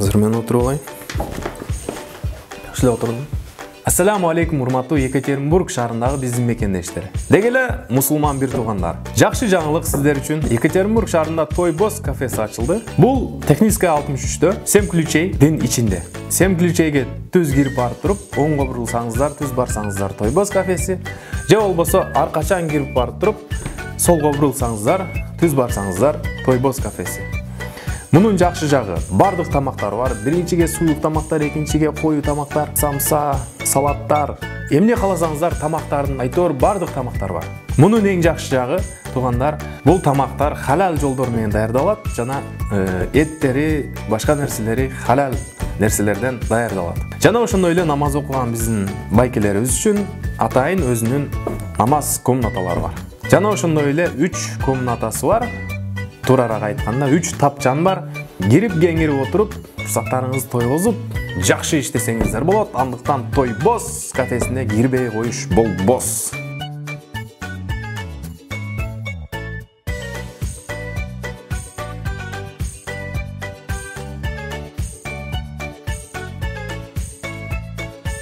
Hazır men oturup alayım. Şöyle oturdum. Assalamu alaikum урматтуу Екатеринбург шаарындагы биздин мекендештер. Деги эле мусулман бир туугандар. Жакшы жаңылык сиздер үчүн. Екатеринбург шаарында Той Босс кафеси ачылды. Бул Техническая 63-тө 7 ключейдин ичинде. 7 ключейге түз кирип барып туруп, оңго бурулсаңыздар, түз барсаңыздар Той Босс кафеси, же болбосо аркачан кирип барып туруп, солго бурулсаңыздар, түз барсаңыздар Той Босс кафеси. Мунун жакшы жагы, бардык тамактар бар. Биринчиге суук тамактар, экинчиге коюу тамактар, самса, салаттар. Эмне кааласаңыздар, тамактардын айтор бардык тамактар бар. Мунун эң жакшы жагы, туугандар, бул тамактар халал жолдор менен даярдалат жана эттери, башка нерселери халал нерселерден даярдалат. Жана ошондой эле намаз окуган биздин байкелерибиз үчүн атайын өзүнүн намаз комнаталары бар. Жана ошондой эле 3 комнатасы бар. Турараак айтканда 3 тапчан бар. Кирип кеңирип отуруп, урсактарыңызды тойгозуп, жакшы иштесеңиздер болот. Андыктан Той Босс кафесине кирбей коюш болбос.